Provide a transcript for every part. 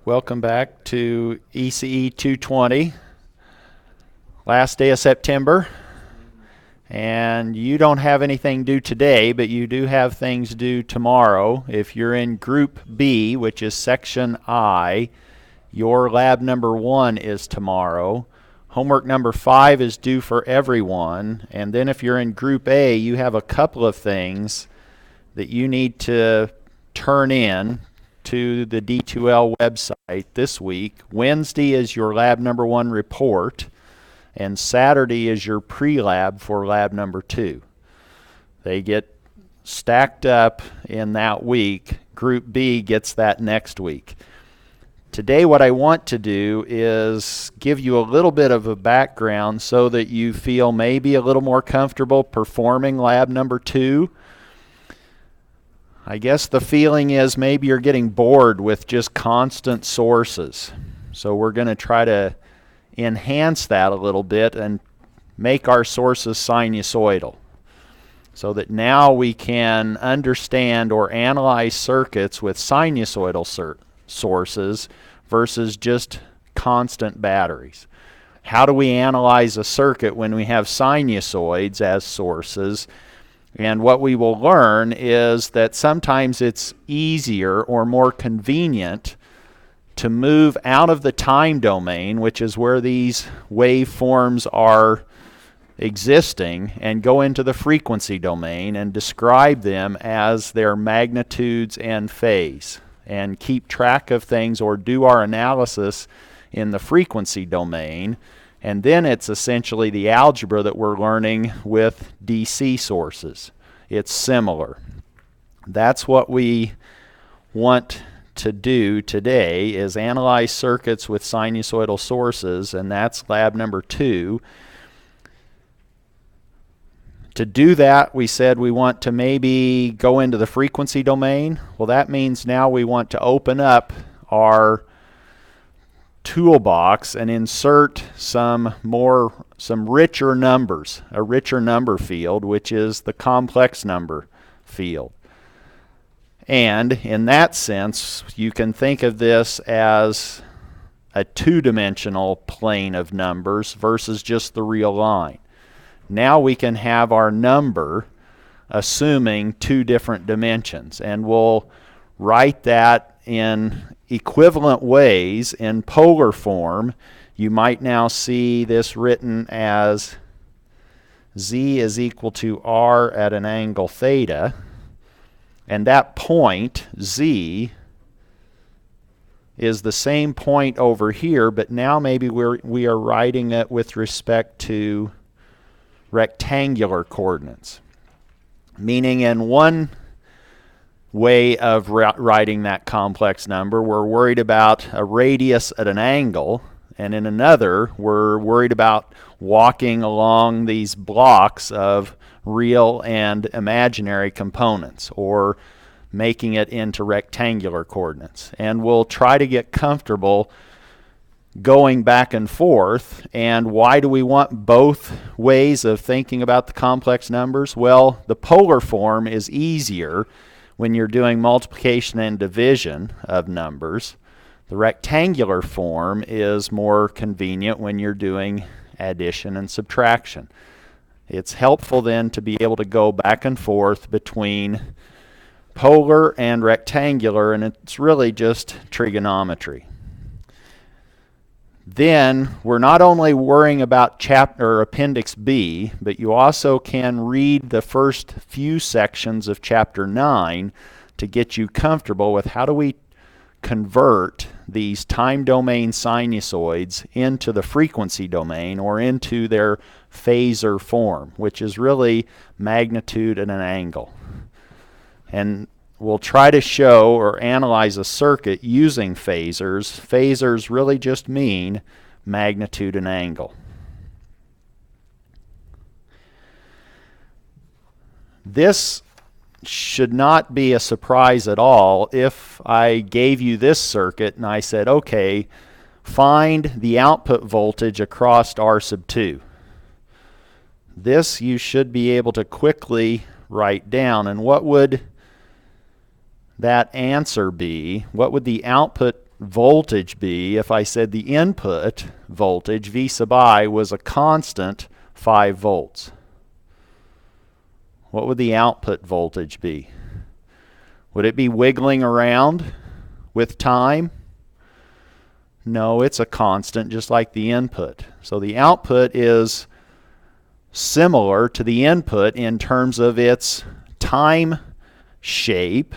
Welcome back to ECE 220. Last day of September. And you don't have anything due today, but you do have things due tomorrow. If you're in Group B, which is Section I, your lab number 1 is tomorrow. Homework number 5 is due for everyone. And then if you're in Group A, you have a couple of things that you need to turn in to the D2L website this week. Wednesday is your lab number 1 report, and Saturday is your pre-lab for lab number 2. They get stacked up in that week. Group B gets that next week. Today what I want to do is give you a little bit of a background so that you feel maybe a little more comfortable performing lab number 2. I guess the feeling is maybe you're getting bored with just constant sources. So we're going to try to enhance that a little bit and make our sources sinusoidal so that now we can understand or analyze circuits with sinusoidal sources versus just constant batteries. How do we analyze a circuit when we have sinusoids as sources? And what we will learn is that sometimes it's easier or more convenient to move out of the time domain, which is where these waveforms are existing, and go into the frequency domain and describe them as their magnitudes and phase, and keep track of things or do our analysis in the frequency domain. And then it's essentially the algebra that we're learning with DC sources. It's similar. That's what we want to do today, is analyze circuits with sinusoidal sources, and that's lab number 2. To do that, we said we want to maybe go into the frequency domain. Well, that means now we want to open up our toolbox and insert some richer numbers, a richer number field, which is the complex number field. And in that sense, you can think of this as a two-dimensional plane of numbers versus just the real line. Now we can have our number assuming 2 different dimensions, and we'll write that in equivalent ways in polar form. You might now see this written as Z is equal to R at an angle theta, and that point, Z, is the same point over here, but now maybe we are writing it with respect to rectangular coordinates. Meaning in one way of writing that complex number, we're worried about a radius at an angle, and in another, we're worried about walking along these blocks of real and imaginary components, or making it into rectangular coordinates. And we'll try to get comfortable going back and forth. And why do we want both ways of thinking about the complex numbers? Well, the polar form is easier when you're doing multiplication and division of numbers. The rectangular form is more convenient when you're doing addition and subtraction. It's helpful then to be able to go back and forth between polar and rectangular, and it's really just trigonometry. Then we're not only worrying about chapter Appendix B, but you also can read the first few sections of Chapter 9 to get you comfortable with how do we convert these time domain sinusoids into the frequency domain, or into their Phasor form, which is really magnitude and an angle. And we'll try to show or analyze a circuit using phasors. Phasors really just mean magnitude and angle. This should not be a surprise at all if I gave you this circuit and I said, okay, find the output voltage across R sub 2. This you should be able to quickly write down. And what would that answer be? What would the output voltage be if I said the input voltage, V sub I, was a constant 5 volts? What would the output voltage be? Would it be wiggling around with time? No, it's a constant just like the input. So the output is similar to the input in terms of its time shape.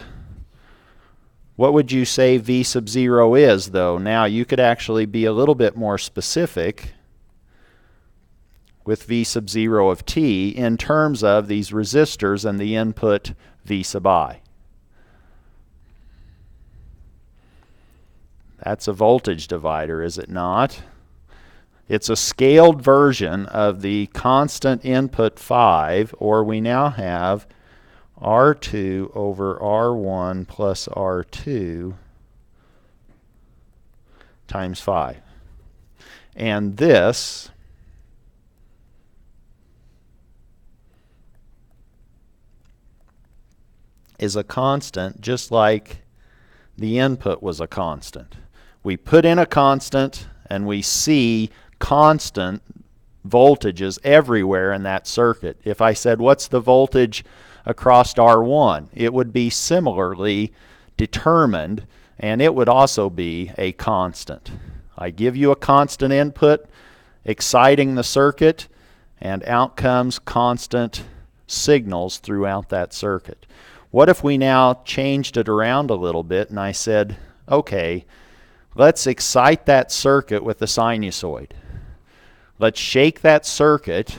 What would you say V sub 0 is, though? Now you could actually be a little bit more specific with V sub 0 of t in terms of these resistors and the input V sub I. That's a voltage divider, is it not? It's a scaled version of the constant input 5, or we now have R2 over R1 plus R2 times 5. And this is a constant just like the input was a constant. We put in a constant and we see constant voltages everywhere in that circuit. If I said, what's the voltage across R1? It would be similarly determined, and it would also be a constant. I give you a constant input, exciting the circuit, and out comes constant signals throughout that circuit. What if we now changed it around a little bit and I said, okay, let's excite that circuit with the sinusoid. Let's shake that circuit.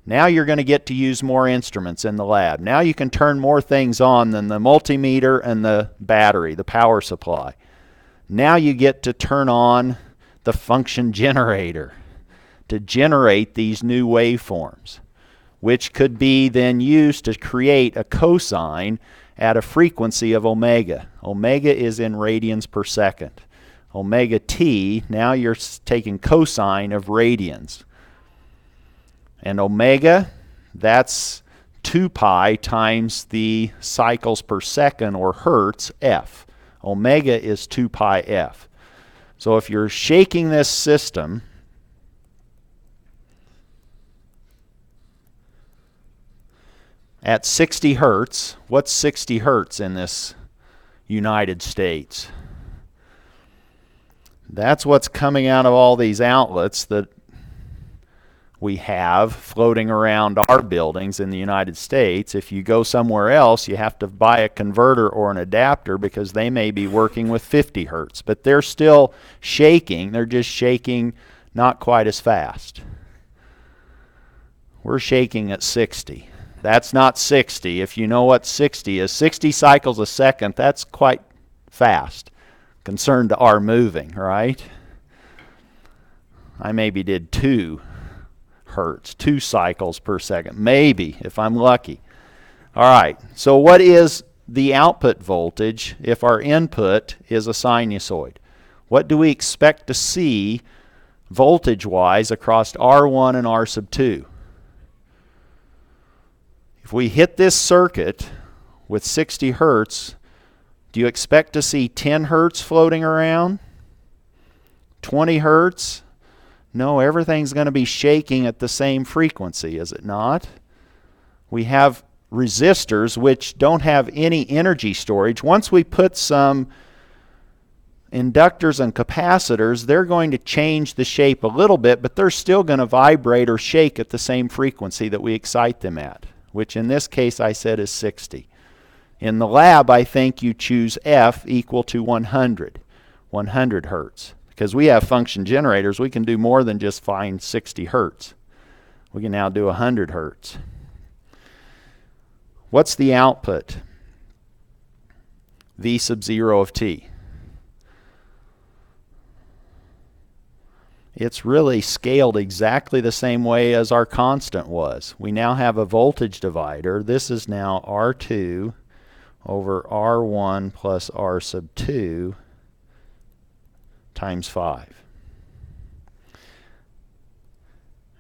Now you're going to get to use more instruments in the lab. Now you can turn more things on than the multimeter and the battery, the power supply. Now you get to turn on the function generator to generate these new waveforms, which could be then used to create a cosine at a frequency of omega. Omega is in radians per second. Omega t, now you're taking cosine of radians. And omega, that's 2 pi times the cycles per second, or hertz, f. Omega is 2 pi f. So if you're shaking this system, at 60 hertz, what's 60 hertz in this United States? That's what's coming out of all these outlets that we have floating around our buildings in the United States. If you go somewhere else, you have to buy a converter or an adapter because they may be working with 50 hertz. But they're still shaking. They're just shaking not quite as fast. We're shaking at 60. That's not 60. If you know what 60 is, 60 cycles a second, that's quite fast. Concerned to our moving, right? I maybe did 2 hertz, 2 cycles per second, maybe, if I'm lucky. All right, so what is the output voltage if our input is a sinusoid? What do we expect to see voltage-wise across R1 and R sub 2? If we hit this circuit with 60 hertz, do you expect to see 10 hertz floating around? 20 hertz? No, everything's going to be shaking at the same frequency, is it not? We have resistors which don't have any energy storage. Once we put some inductors and capacitors, they're going to change the shape a little bit, but they're still going to vibrate or shake at the same frequency that we excite them at, which in this case I said is 60. In the lab, I think you choose F equal to 100 hertz. Because we have function generators, we can do more than just find 60 hertz. We can now do 100 hertz. What's the output? V sub 0 of t. It's really scaled exactly the same way as our constant was. We now have a voltage divider. This is now R2 over R1 plus R sub 2 times 5.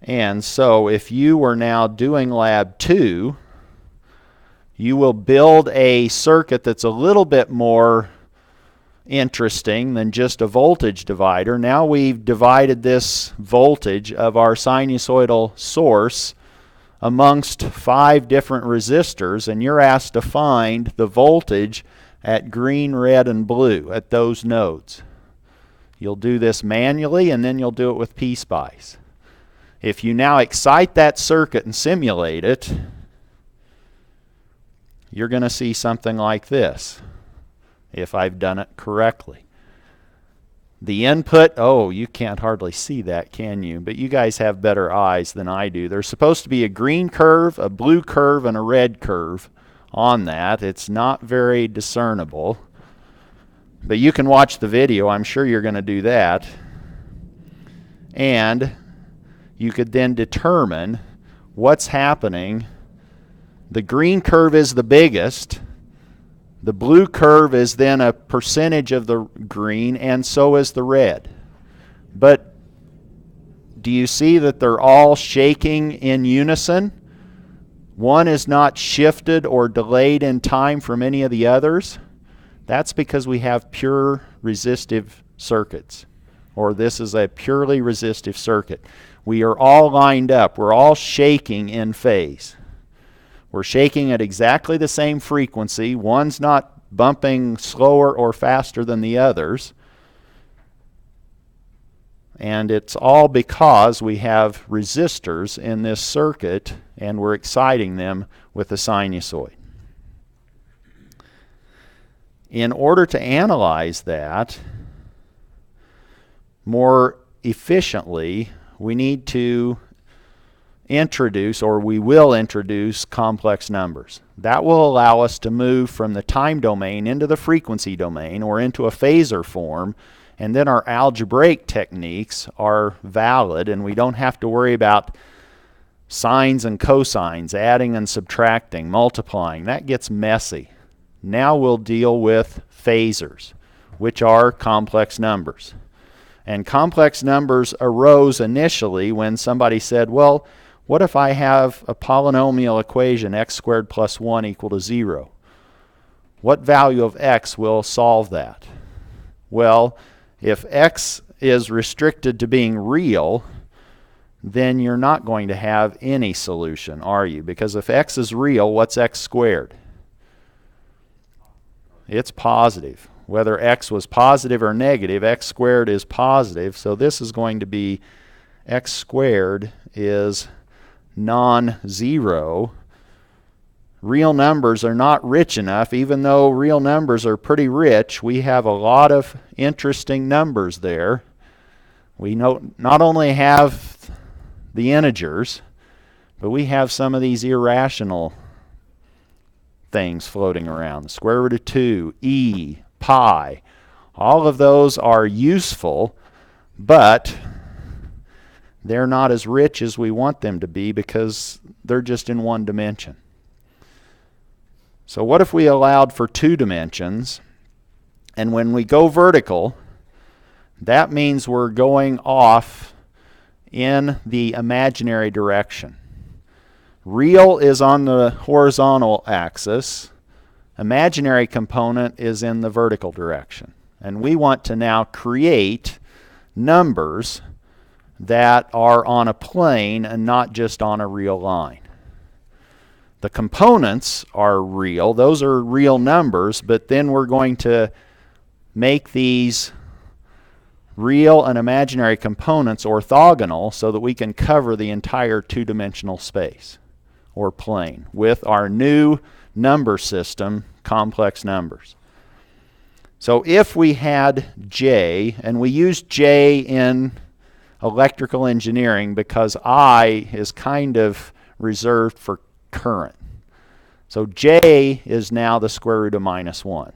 And so if you were now doing lab 2, you will build a circuit that's a little bit more interesting than just a voltage divider. Now we've divided this voltage of our sinusoidal source amongst 5 different resistors, and you're asked to find the voltage at green, red, and blue at those nodes. You'll do this manually, and then you'll do it with PSpice. If you now excite that circuit and simulate it, you're going to see something like this, if I've done it correctly. The input, oh, you can't hardly see that, can you? But you guys have better eyes than I do. There's supposed to be a green curve, a blue curve, and a red curve on that. It's not very discernible. But you can watch the video. I'm sure you're going to do that. And you could then determine what's happening. The green curve is the biggest. The blue curve is then a percentage of the green, and so is the red. But do you see that they're all shaking in unison? One is not shifted or delayed in time from any of the others. That's because we have pure resistive circuits, or this is a purely resistive circuit. We are all lined up. We're all shaking in phase. We're shaking at exactly the same frequency. One's not bumping slower or faster than the others. And it's all because we have resistors in this circuit, and we're exciting them with a sinusoid. In order to analyze that more efficiently, we need to introduce, or we will introduce, complex numbers. That will allow us to move from the time domain into the frequency domain, or into a phasor form, and then our algebraic techniques are valid, and we don't have to worry about sines and cosines, adding and subtracting, multiplying. That gets messy. Now we'll deal with phasors, which are complex numbers. And complex numbers arose initially when somebody said, well, what if I have a polynomial equation, x squared plus 1 equal to 0? What value of x will solve that? Well, if x is restricted to being real, then you're not going to have any solution, are you? Because if x is real, what's x squared? It's positive. Whether x was positive or negative, x squared is positive. So this is going to be x squared is non-zero. Real numbers are not rich enough. Even though real numbers are pretty rich, we have a lot of interesting numbers there. We not only have the integers, but we have some of these irrational things floating around. The square root of 2, e, pi. All of those are useful, but they're not as rich as we want them to be because they're just in one dimension. So what if we allowed for 2 dimensions, and when we go vertical, that means we're going off in the imaginary direction. Real is on the horizontal axis. Imaginary component is in the vertical direction. And we want to now create numbers that are on a plane and not just on a real line. The components are real. Those are real numbers, but then we're going to make these real and imaginary components orthogonal so that we can cover the entire 2-dimensional space or plane with our new number system, complex numbers. So if we had J, and we use J in electrical engineering because I is kind of reserved for current. So J is now the square root of minus 1.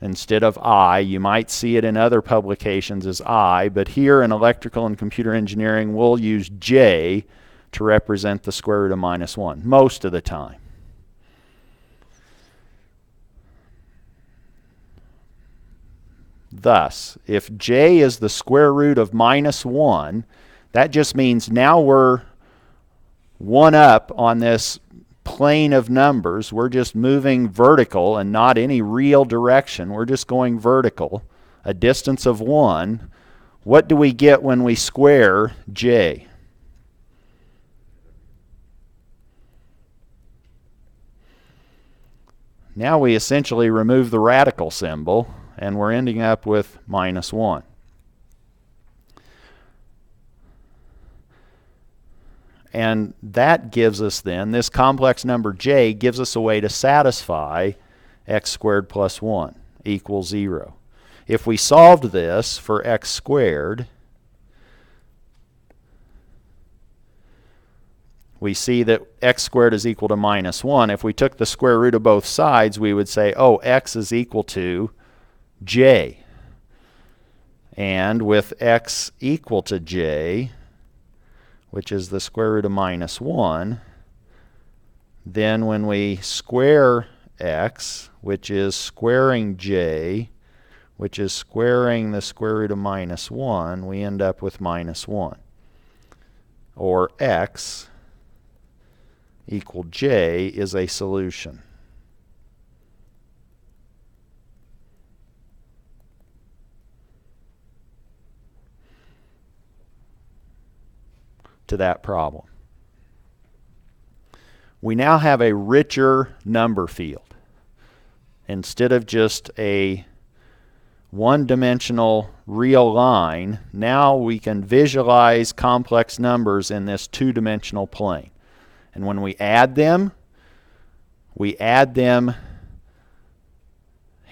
Instead of I, you might see it in other publications as I, but here in electrical and computer engineering, we'll use J to represent the square root of minus 1 most of the time. Thus, if J is the square root of minus 1, that just means now we're 1 up on this plane of numbers. We're just moving vertical and not any real direction. We're just going vertical, a distance of 1. What do we get when we square j? Now we essentially remove the radical symbol, and we're ending up with minus 1. And that gives us then, this complex number j gives us a way to satisfy x squared plus 1 equals 0. If we solved this for x squared, we see that x squared is equal to minus 1. If we took the square root of both sides, we would say, oh, x is equal to j. And with x equal to j, which is the square root of minus 1, then when we square x, which is squaring j, which is squaring the square root of minus 1, we end up with minus 1. Or x equal j is a solution. To that problem. We now have a richer number field. Instead of just a one-dimensional real line, now we can visualize complex numbers in this two-dimensional plane. And when we add them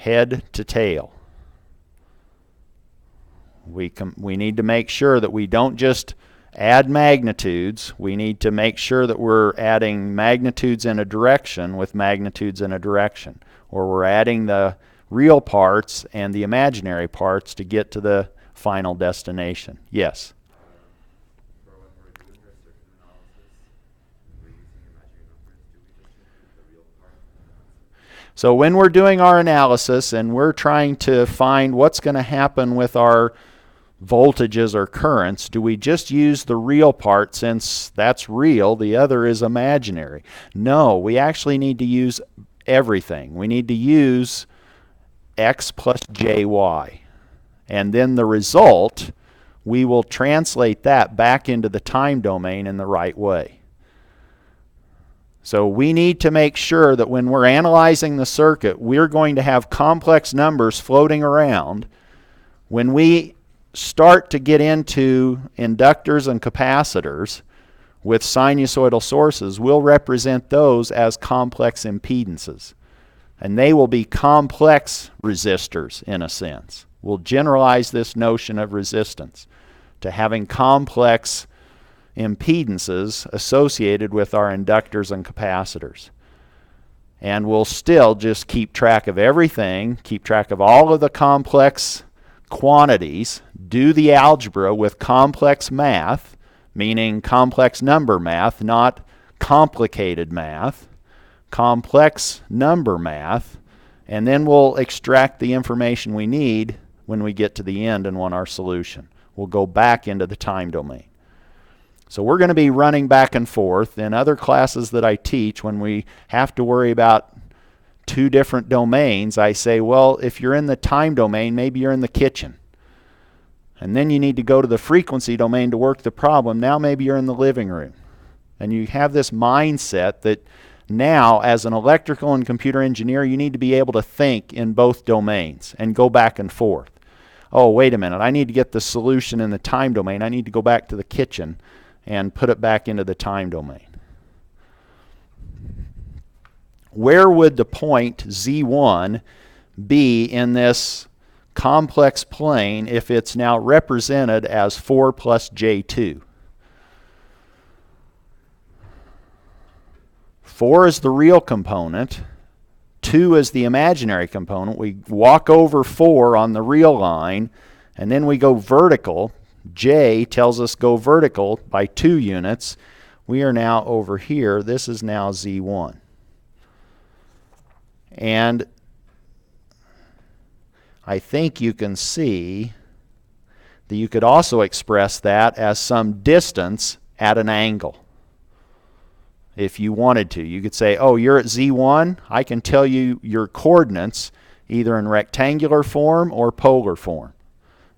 head to tail. We need to make sure that we don't just add magnitudes. We need to make sure that we're adding magnitudes in a direction with magnitudes in a direction. Or we're adding the real parts and the imaginary parts to get to the final destination. Yes? So when we're doing our analysis and we're trying to find what's going to happen with our voltages or currents, do we just use the real part since that's real, the other is imaginary? No, we actually need to use everything. We need to use x plus jy. And then the result, we will translate that back into the time domain in the right way. So we need to make sure that when we're analyzing the circuit, we're going to have complex numbers floating around. When we start to get into inductors and capacitors with sinusoidal sources, we'll represent those as complex impedances. And they will be complex resistors in a sense. We'll generalize this notion of resistance to having complex impedances associated with our inductors and capacitors. And we'll still just keep track of everything, keep track of all of the complex quantities, do the algebra with complex math, meaning complex number math, not complicated math, complex number math, and then we'll extract the information we need when we get to the end and want our solution. We'll go back into the time domain. So we're going to be running back and forth. In other classes that I teach, when we have to worry about two different domains, I say, well, if you're in the time domain, maybe you're in the kitchen. And then you need to go to the frequency domain to work the problem. Now maybe you're in the living room. And you have this mindset that now, as an electrical and computer engineer, you need to be able to think in both domains and go back and forth. Oh, wait a minute. I need to get the solution in the time domain. I need to go back to the kitchen and put it back into the time domain. Where would the point Z1 be in this complex plane if it's now represented as 4 plus J2? 4 is the real component. 2 is the imaginary component. We walk over 4 on the real line, and then we go vertical. J tells us go vertical by 2 units. We are now over here. This is now Z1. And I think you can see that you could also express that as some distance at an angle. if you wanted to. You could say, oh, you're at Z1. I can tell you your coordinates either in rectangular form or polar form.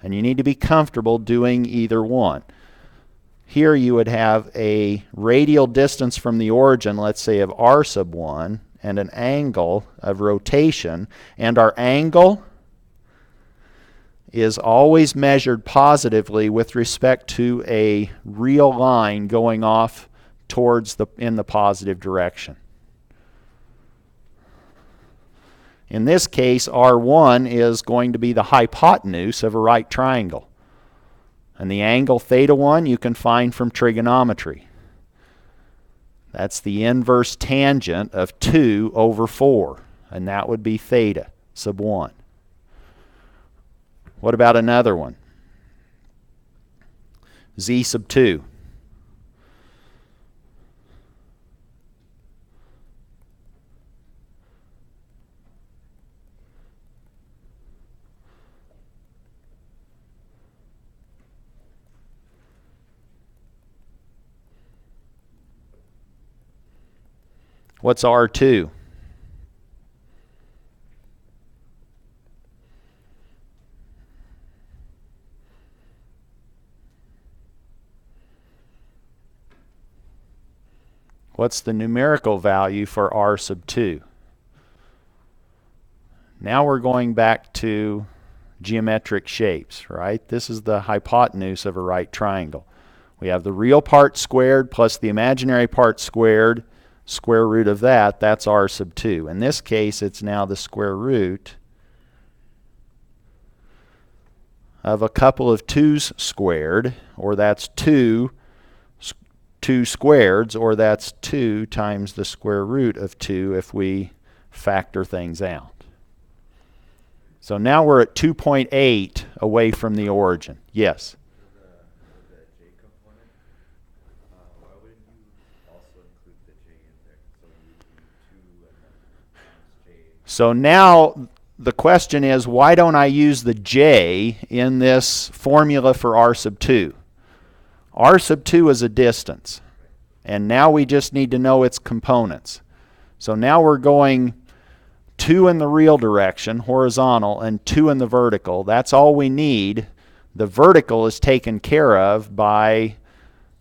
And you need to be comfortable doing either one. Here you would have a radial distance from the origin, let's say of r sub 1, and an angle of rotation. And our angle is always measured positively with respect to a real line going off towards in the positive direction. In this case, R1 is going to be the hypotenuse of a right triangle. And the angle theta 1 you can find from trigonometry. That's the inverse tangent of 2 over 4. And that would be theta sub 1. What about another one? Z sub 2. What's R2? What's the numerical value for R sub 2? Now we're going back to geometric shapes, right? This is the hypotenuse of a right triangle. We have the real part squared plus the imaginary part squared. Square root of that, that's R sub 2. In this case, it's now the square root of a couple of 2's squared, or that's 2 squareds, or that's 2 times the square root of 2 if we factor things out. So now we're at 2.8 away from the origin. Yes? So now the question is, why don't I use the j in this formula for r sub 2? R sub 2 is a distance. And now we just need to know its components. So now we're going 2 in the real direction, horizontal, and 2 in the vertical. That's all we need. The vertical is taken care of by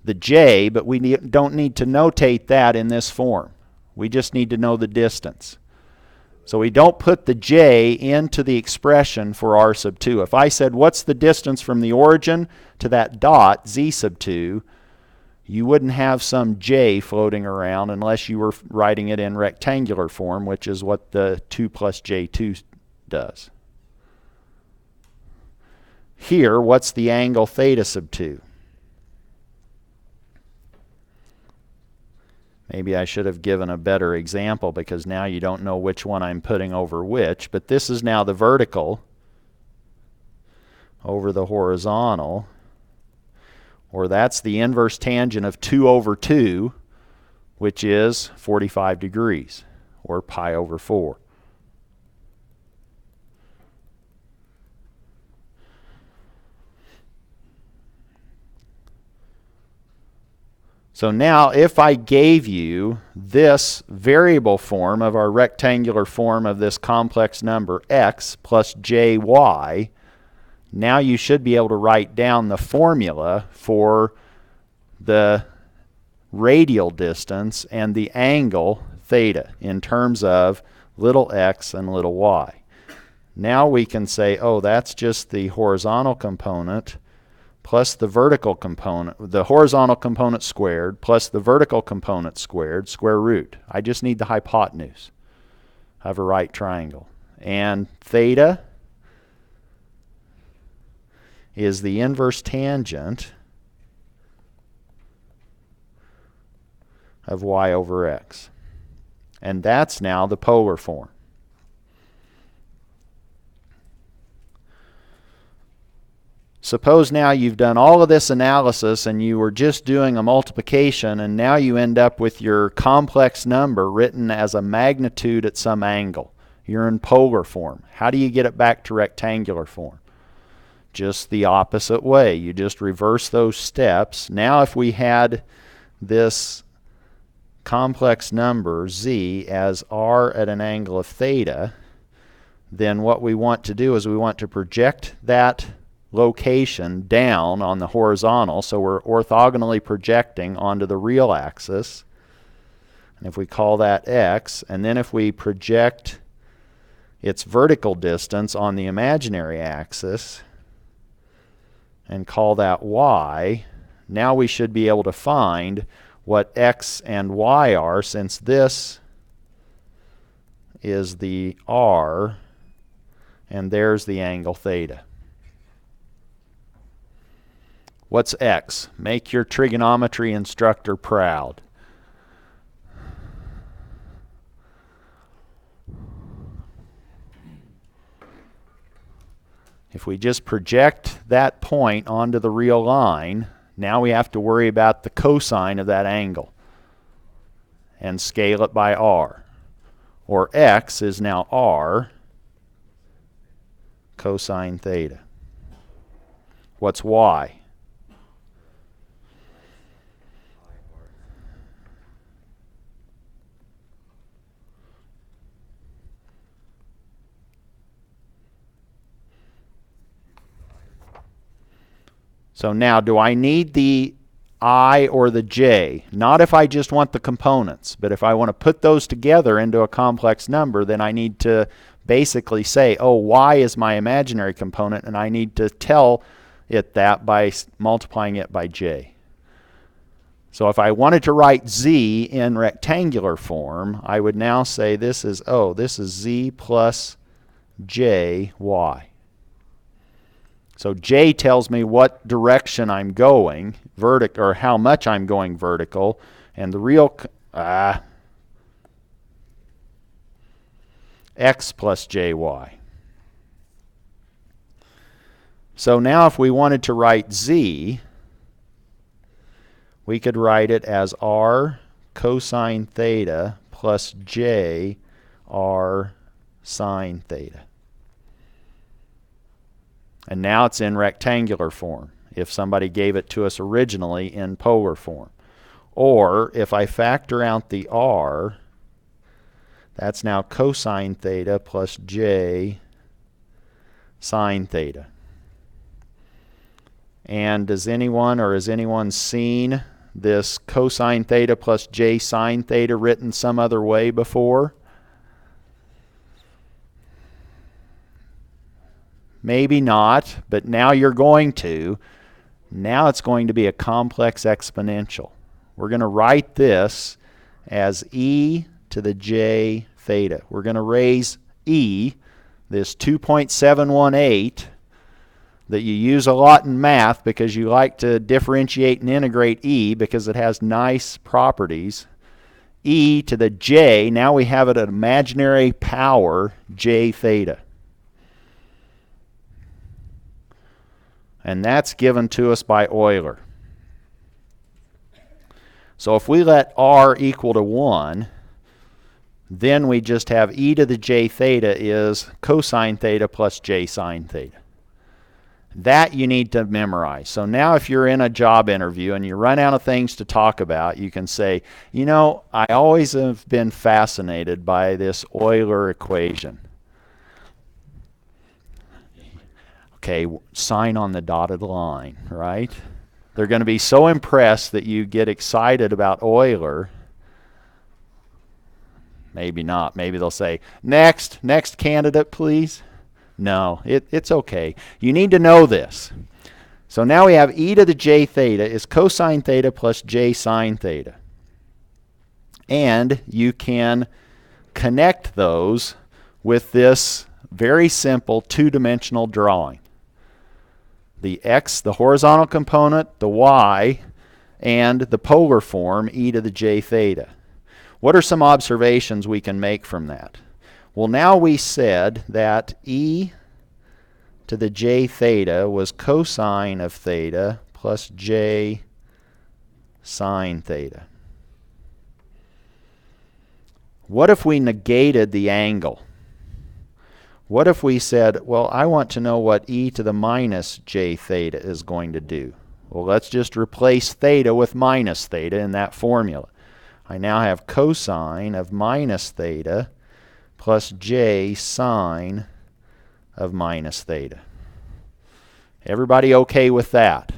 the j, but we don't need to notate that in this form. We just need to know the distance. So we don't put the j into the expression for r sub 2. If I said, what's the distance from the origin to that dot, z sub 2, you wouldn't have some j floating around unless you were writing it in rectangular form, which is what the 2 plus j2 does. Here, what's the angle theta sub 2? Maybe I should have given a better example because now you don't know which one I'm putting over which. But this is now the vertical over the horizontal. Or that's the inverse tangent of 2 over 2, which is 45 degrees, or pi over 4. So now if I gave you this variable form of our rectangular form of this complex number x plus jy, now you should be able to write down the formula for the radial distance and the angle theta in terms of little x and little y. Now we can say, oh, that's just the horizontal component plus the vertical component, the horizontal component squared plus the vertical component squared, square root. I just need the hypotenuse of a right triangle. And theta is the inverse tangent of y over x. And that's now the polar form. Suppose now you've done all of this analysis and you were just doing a multiplication and now you end up with your complex number written as a magnitude at some angle. You're in polar form. How do you get it back to rectangular form? Just the opposite way. You just reverse those steps. Now if we had this complex number z as r at an angle of theta, then what we want to do is we want to project that location down on the horizontal, so we're orthogonally projecting onto the real axis. And if we call that x, and then if we project its vertical distance on the imaginary axis and call that y, now we should be able to find what x and y are, since this is the r and there's the angle theta. What's x? Make your trigonometry instructor proud. If we just project that point onto the real line, now we have to worry about the cosine of that angle and scale it by r. Or x is now r cosine theta. What's y? So now, do I need the I or the j? Not if I just want the components, but if I want to put those together into a complex number, then I need to basically say, oh, y is my imaginary component, and I need to tell it that by multiplying it by j. So if I wanted to write z in rectangular form, I would now say this is z plus j y. So j tells me what direction I'm going, vertical, or how much I'm going vertical, and the real x plus jy. So now if we wanted to write z, we could write it as r cosine theta plus j r sine theta. And now it's in rectangular form, if somebody gave it to us originally in polar form. Or if I factor out the r, that's now cosine theta plus j sine theta. And has anyone seen this cosine theta plus j sine theta written some other way before? Maybe not, but now you're going to. Now it's going to be a complex exponential. We're going to write this as e to the j theta. We're going to raise e, this 2.718 that you use a lot in math because you like to differentiate and integrate e because it has nice properties. E to the j, now we have it at imaginary power j theta. And that's given to us by Euler. So if we let r equal to 1, then we just have e to the j theta is cosine theta plus j sine theta. That you need to memorize. So now if you're in a job interview and you run out of things to talk about, you can say, you know, I always have been fascinated by this Euler equation. Okay, sign on the dotted line, right? They're going to be so impressed that you get excited about Euler. Maybe not. Maybe they'll say, next candidate, please. No, it's okay. You need to know this. So now we have e to the j theta is cosine theta plus j sine theta. And you can connect those with this very simple two-dimensional drawing. The x, the horizontal component, the y, and the polar form, e to the j theta. What are some observations we can make from that? Well, now we said that e to the j theta was cosine of theta plus j sine theta. What if we negated the angle? What if we said, well, I want to know what e to the minus j theta is going to do? Well, let's just replace theta with minus theta in that formula. I now have cosine of minus theta plus j sine of minus theta. Everybody okay with that?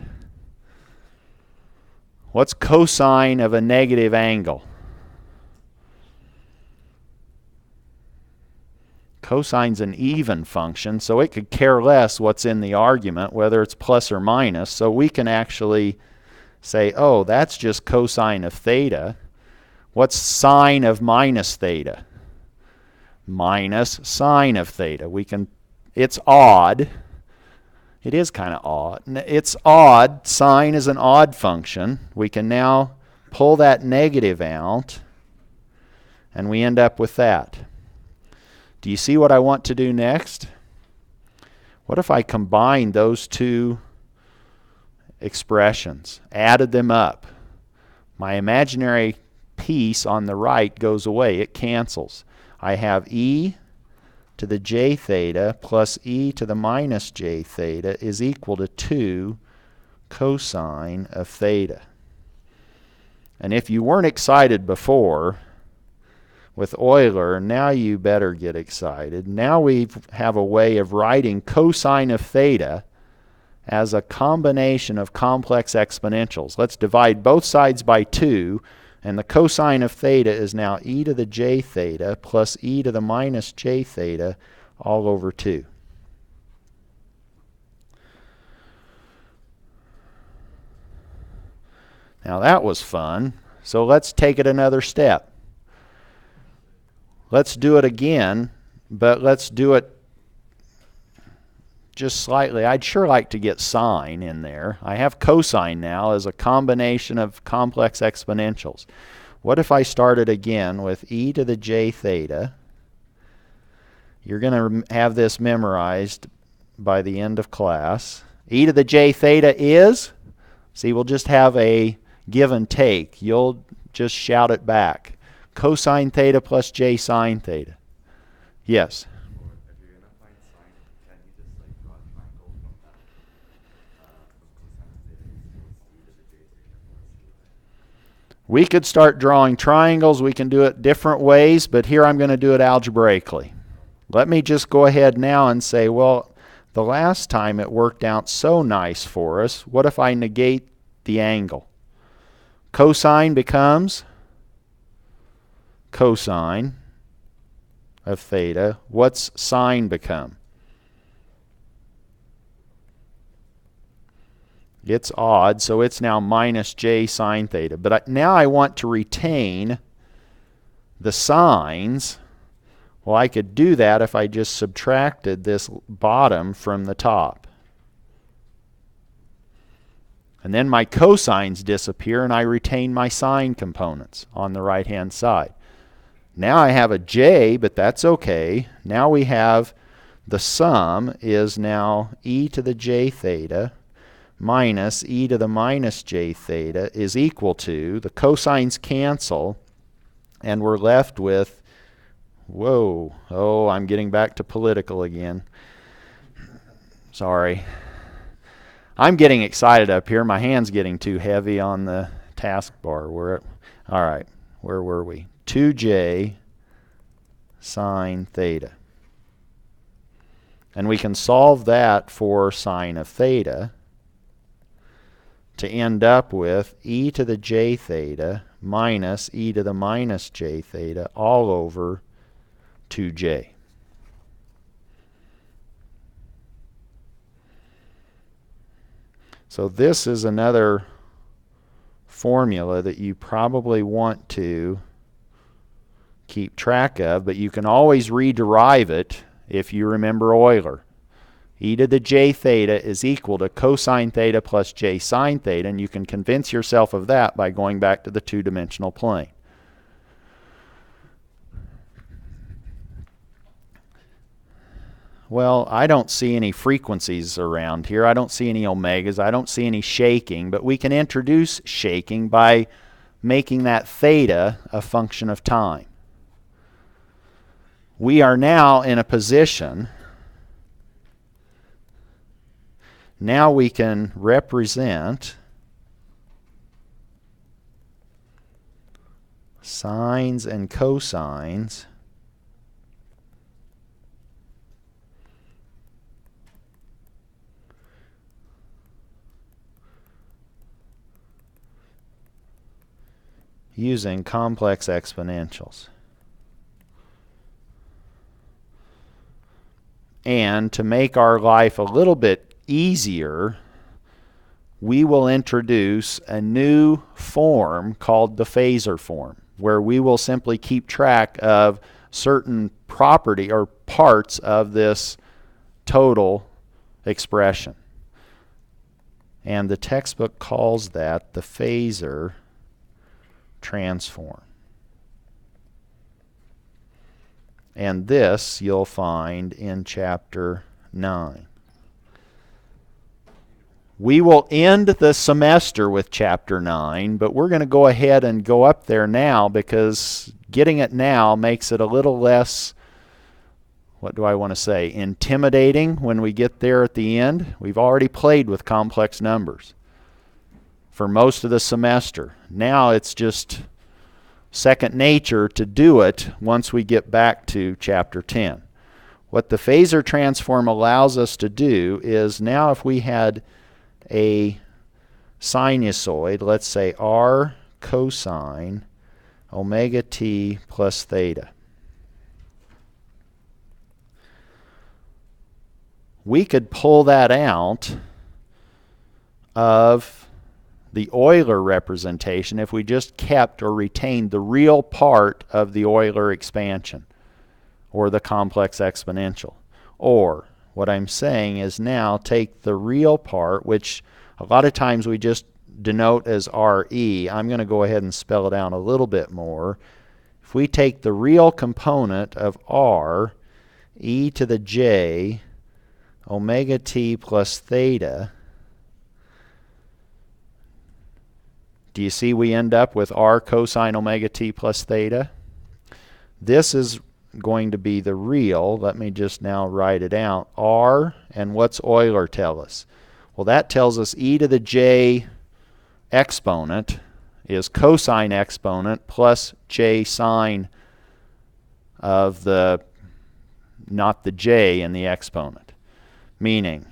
What's cosine of a negative angle? Cosine's an even function, so it could care less what's in the argument, whether it's plus or minus. So we can actually say, oh, that's just cosine of theta. What's sine of minus theta? Minus sine of theta. It's odd. It is kind of odd. It's odd. Sine is an odd function. We can now pull that negative out, and we end up with that. Do you see what I want to do next? What if I combine those two expressions, added them up? My imaginary piece on the right goes away. It cancels. I have e to the j theta plus e to the minus j theta is equal to 2 cosine of theta. And if you weren't excited before with Euler, now you better get excited. Now we have a way of writing cosine of theta as a combination of complex exponentials. Let's divide both sides by 2, and the cosine of theta is now e to the j theta plus e to the minus j theta all over 2. Now that was fun. So let's take it another step. Let's do it again, but let's do it just slightly. I'd sure like to get sine in there. I have cosine now as a combination of complex exponentials. What if I started again with e to the j theta? You're going to have this memorized by the end of class. E to the j theta is, see, we'll just have a give and take. You'll just shout it back. Cosine theta plus j sine theta. Yes? If you're going to find sine, can't you just like draw a triangle from that? Cosine theta equals e to the j theta plus j. We could start drawing triangles. We can do it different ways, but here I'm going to do it algebraically. Let me just go ahead now and say, well, the last time it worked out so nice for us. What if I negate the angle? Cosine becomes cosine of theta. What's sine become? It's odd, so it's now minus j sine theta. But now I want to retain the sines. Well, I could do that if I just subtracted this bottom from the top. And then my cosines disappear, and I retain my sine components on the right-hand side. Now I have a j, but that's okay. Now we have the sum is now e to the j theta minus e to the minus j theta is equal to, the cosines cancel, and we're left with, whoa, oh, I'm getting back to political again. Sorry. I'm getting excited up here. My hand's getting too heavy on the taskbar. All right, where were we? 2j sine theta. And we can solve that for sine of theta to end up with e to the j theta minus e to the minus j theta all over 2j. So this is another formula that you probably want to keep track of, but you can always rederive it if you remember Euler. E to the j theta is equal to cosine theta plus j sine theta, and you can convince yourself of that by going back to the two-dimensional plane. Well, I don't see any frequencies around here. I don't see any omegas. I don't see any shaking, but we can introduce shaking by making that theta a function of time. We are now in a position, now we can represent sines and cosines using complex exponentials. And to make our life a little bit easier, we will introduce a new form called the Phasor form, where we will simply keep track of certain property or parts of this total expression. And the textbook calls that the Phasor Transform. And this you'll find in Chapter 9. We will end the semester with Chapter 9, but we're going to go ahead and go up there now because getting it now makes it a little less, what do I want to say, intimidating when we get there at the end. We've already played with complex numbers for most of the semester. Now it's just second nature to do it once we get back to Chapter 10. What the Phasor transform allows us to do is now if we had a sinusoid, let's say r cosine omega t plus theta, we could pull that out of the Euler representation if we just kept or retained the real part of the Euler expansion or the complex exponential. Or what I'm saying is now take the real part, which a lot of times we just denote as RE. I'm going to go ahead and spell it out a little bit more. If we take the real component of R, e to the j omega t plus theta, do you see we end up with r cosine omega t plus theta? This is going to be the real. Let me just now write it out. R, and what's Euler tell us? Well, that tells us e to the j exponent is cosine exponent plus j sine of the, not the j in the exponent. Meaning,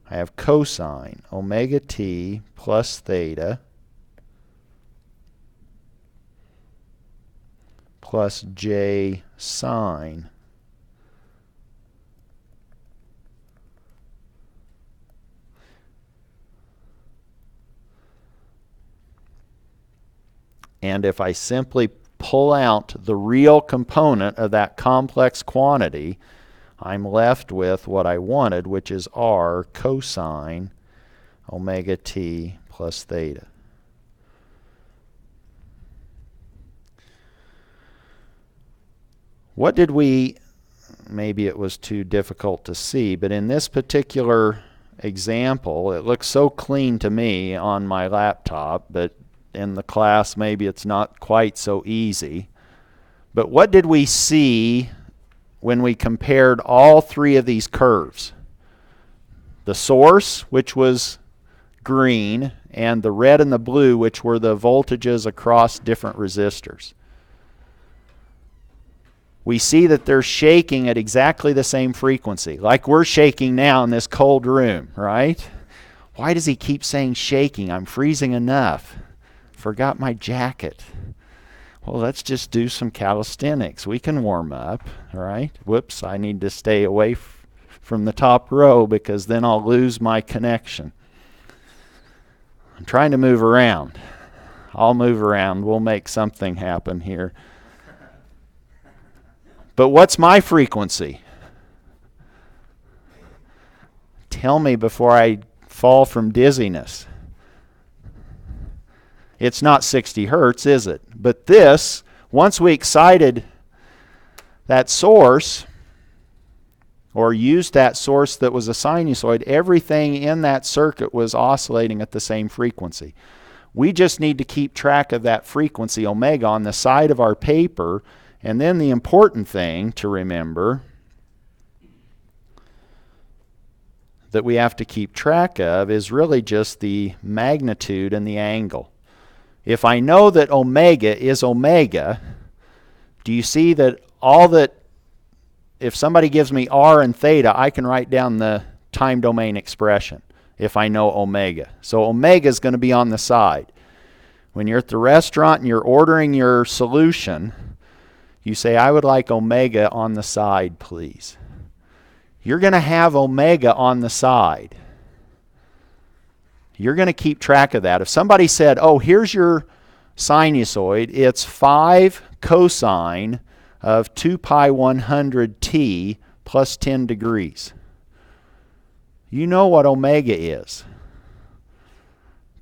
I have cosine omega t plus theta plus j sine and if I simply pull out the real component of that complex quantity, I'm left with what I wanted, which is r cosine omega t plus theta. What did we, maybe it was too difficult to see, but in this particular example, it looks so clean to me on my laptop, but in the class maybe it's not quite so easy. But what did we see when we compared all three of these curves? The source, which was green, and the red and the blue, which were the voltages across different resistors. We see that they're shaking at exactly the same frequency, like we're shaking now in this cold room, right? Why does he keep saying shaking? I'm freezing enough. Forgot my jacket. Well, let's just do some calisthenics. We can warm up, all right? Whoops, I need to stay away from the top row because then I'll lose my connection. I'm trying to move around. I'll move around. We'll make something happen here. But what's my frequency? Tell me before I fall from dizziness. It's not 60 hertz, is it? But this, once we excited that source, or used that source that was a sinusoid, everything in that circuit was oscillating at the same frequency. We just need to keep track of that frequency, omega, on the side of our paper. And then the important thing to remember that we have to keep track of is really just the magnitude and the angle. if I know that omega is omega, do you see that if somebody gives me r and theta, I can write down the time domain expression if I know omega. So omega is going to be on the side. When you're at the restaurant and you're ordering your solution, you say, I would like omega on the side, please. You're going to have omega on the side. You're going to keep track of that. If somebody said, oh, here's your sinusoid, it's 5 cosine of 2 pi 100 t plus 10 degrees. You know what omega is.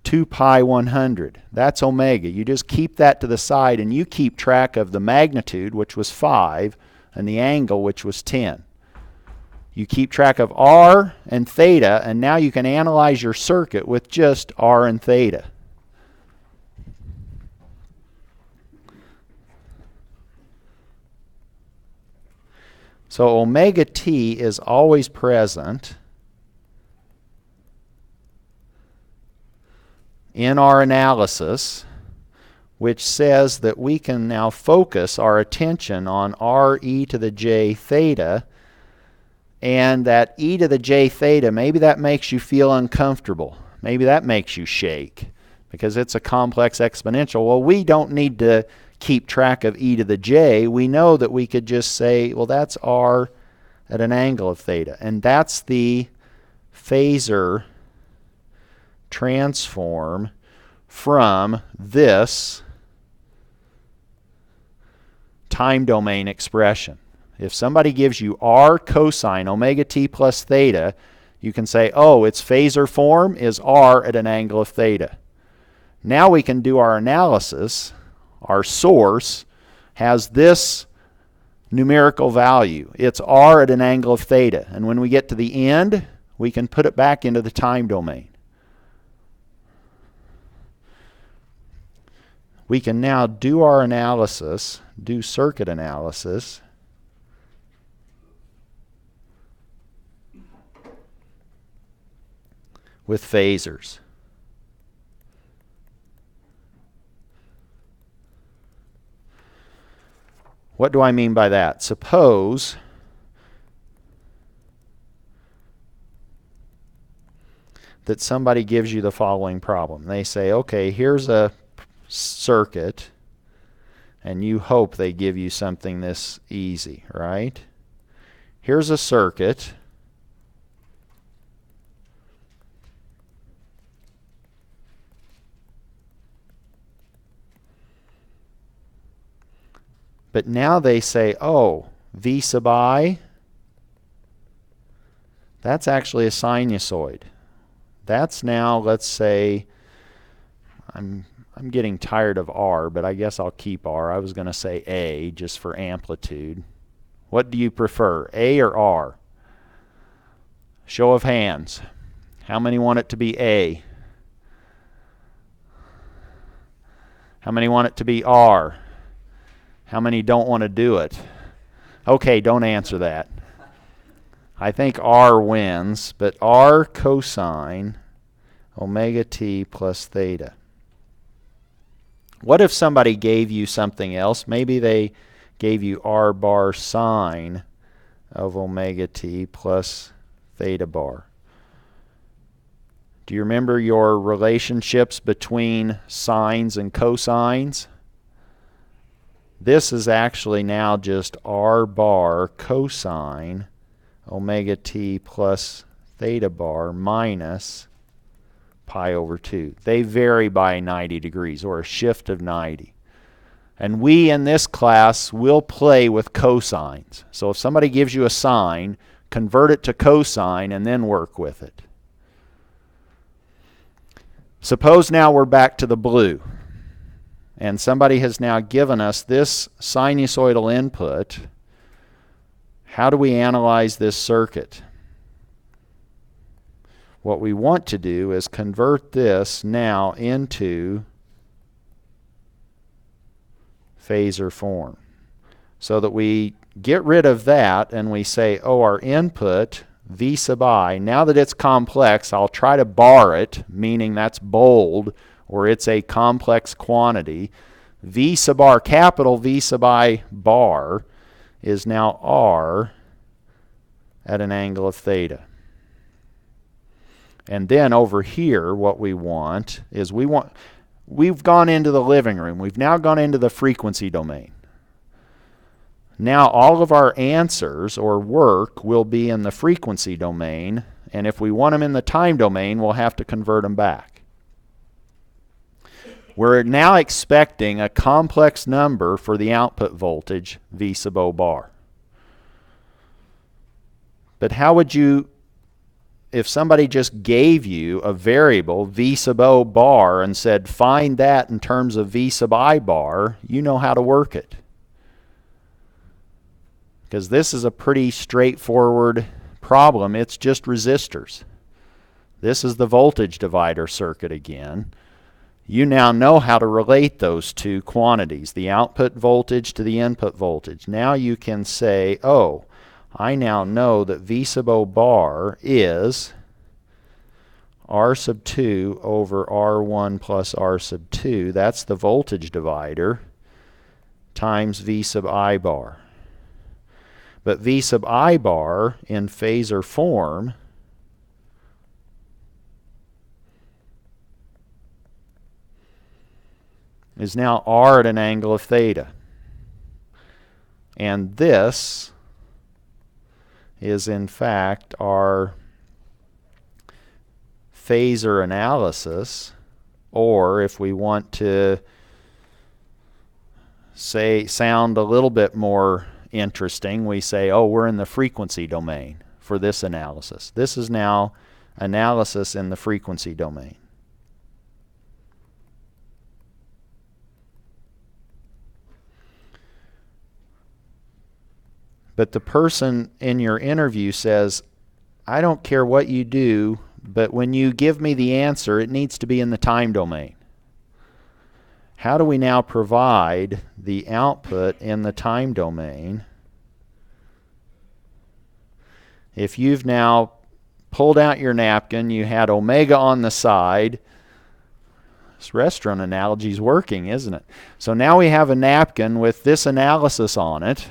2 pi 100. That's omega. You just keep that to the side and you keep track of the magnitude, which was 5, and the angle, which was 10. You keep track of r and theta, and now you can analyze your circuit with just r and theta. So omega t is always present in our analysis, which says that we can now focus our attention on r e to the j theta, and that e to the j theta, maybe that makes you feel uncomfortable. Maybe that makes you shake because it's a complex exponential. Well, we don't need to keep track of e to the j. We know that we could just say, well, that's r at an angle of theta. And that's the Phasor transform from this time domain expression. If somebody gives you r cosine omega t plus theta, you can say, oh, its Phasor form is r at an angle of theta. Now we can do our analysis. Our source has this numerical value. It's r at an angle of theta. And when we get to the end, we can put it back into the time domain. We can now do our analysis, do circuit analysis, with phasors. What do I mean by that? Suppose that somebody gives you the following problem. They say, okay, here's a circuit, and you hope they give you something this easy, right? Here's a circuit. But now they say, oh, V sub I, that's actually a sinusoid. That's now, let's say, I'm getting tired of R, but I guess I'll keep R. I was going to say A just for amplitude. What do you prefer, A or R? Show of hands. How many want it to be A? How many want it to be R? How many don't want to do it? Okay, don't answer that. I think R wins, but R cosine omega t plus theta. What if somebody gave you something else? Maybe they gave you R bar sine of omega t plus theta bar. Do you remember your relationships between sines and cosines? This is actually now just R bar cosine omega t plus theta bar minus pi over 2. They vary by 90 degrees, or a shift of 90. And we in this class will play with cosines. So if somebody gives you a sine, convert it to cosine and then work with it. Suppose now we're back to the blue. And somebody has now given us this sinusoidal input. How do we analyze this circuit? What we want to do is convert this now into Phasor form, so that we get rid of that and we say, oh, our input, V sub I, now that it's complex, I'll try to bar it, meaning that's bold, or it's a complex quantity, V sub r, capital V sub I bar, is now r at an angle of theta. And then over here, what we want is we've gone into the living room. We've now gone into the frequency domain. Now all of our answers or work will be in the frequency domain, and if we want them in the time domain, we'll have to convert them back. We're now expecting a complex number for the output voltage, V sub O bar. But how would you, if somebody just gave you a variable, V sub O bar, and said find that in terms of V sub I bar, you know how to work it. Because this is a pretty straightforward problem. It's just resistors. This is the voltage divider circuit again. You now know how to relate those two quantities, the output voltage to the input voltage. Now you can say, oh, I now know that V sub O bar is R sub 2 over R1 plus R sub 2. That's the voltage divider times V sub I bar. But V sub I bar in phasor form is now R at an angle of theta. And this is in fact our phasor analysis, or if we want to sound a little bit more interesting, we say, oh, we're in the frequency domain for this analysis. This is now analysis in the frequency domain. But the person in your interview says, I don't care what you do, but when you give me the answer, it needs to be in the time domain. How do we now provide the output in the time domain if you've now pulled out your napkin, you had omega on the side? This restaurant analogy is working, isn't it? So now we have a napkin with this analysis on it.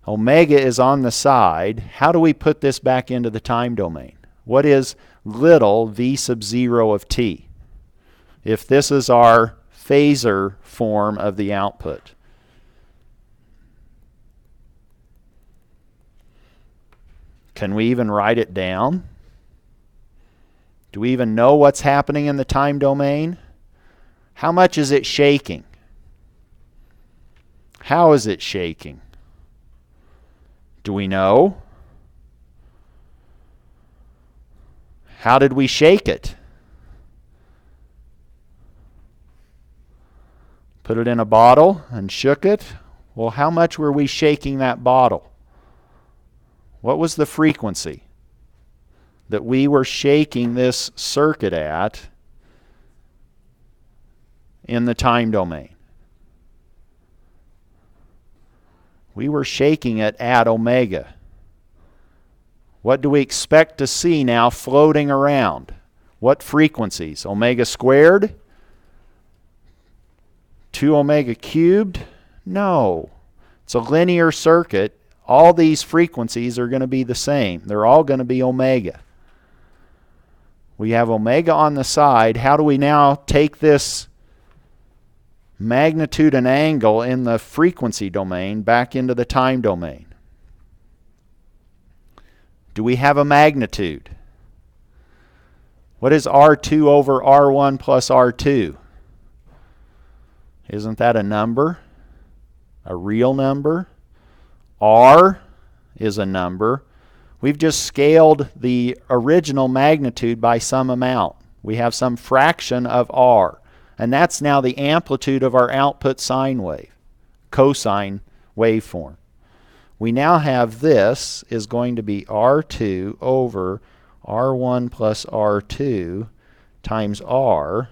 Omega is on the side. How do we put this back into the time domain? What is little v sub 0 of t? If this is our phasor form of the output. Can we even write it down? Do we even know what's happening in the time domain? How much is it shaking? How is it shaking? Do we know? How did we shake it? Put it in a bottle and shook it? Well, how much were we shaking that bottle? What was the frequency that we were shaking this circuit at in the time domain? We were shaking it at omega. What do we expect to see now floating around? What frequencies? Omega squared? 2 omega cubed? No. It's a linear circuit. All these frequencies are going to be the same. They're all going to be omega. We have omega on the side. How do we now take this magnitude and angle in the frequency domain back into the time domain? Do we have a magnitude? What is R2 over R1 plus R2? Isn't that a number? A real number? R is a number. We've just scaled the original magnitude by some amount. We have some fraction of R. And that's now the amplitude of our output sine wave, cosine waveform. We now have this is going to be R2 over R1 plus R2 times R.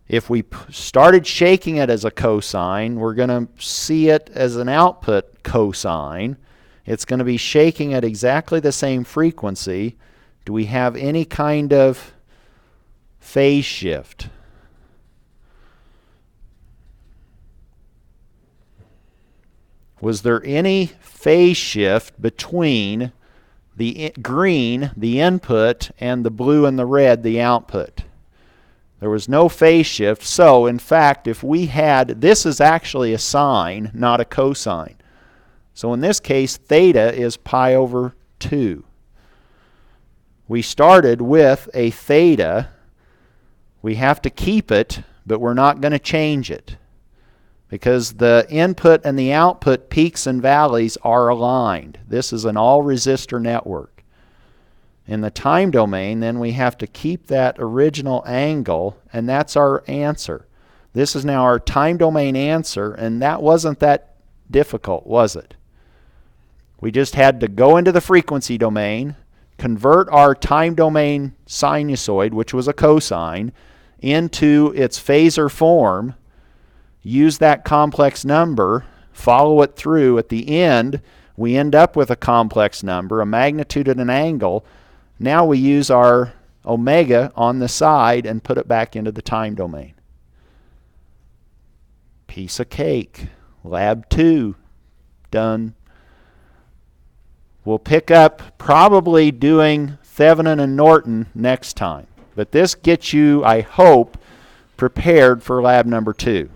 If we started shaking it as a cosine, we're going to see it as an output cosine. It's going to be shaking at exactly the same frequency. Do we have any kind of phase shift? Was there any phase shift between the green, the input, and the blue and the red, the output? There was no phase shift. So, in fact, if we had, this is actually a sine, not a cosine. So in this case, theta is pi over 2. We started with a theta. We have to keep it, but we're not going to change it, because the input and the output peaks and valleys are aligned. This is an all-resistor network. In the time domain, then we have to keep that original angle, and that's our answer. This is now our time domain answer, and that wasn't that difficult, was it? We just had to go into the frequency domain, convert our time domain sinusoid, which was a cosine, into its phasor form, use that complex number, follow it through. At the end, we end up with a complex number, a magnitude and an angle. Now we use our omega on the side and put it back into the time domain. Piece of cake. Lab 2. Done. We'll pick up probably doing Thevenin and Norton next time. But this gets you, I hope, prepared for lab number 2.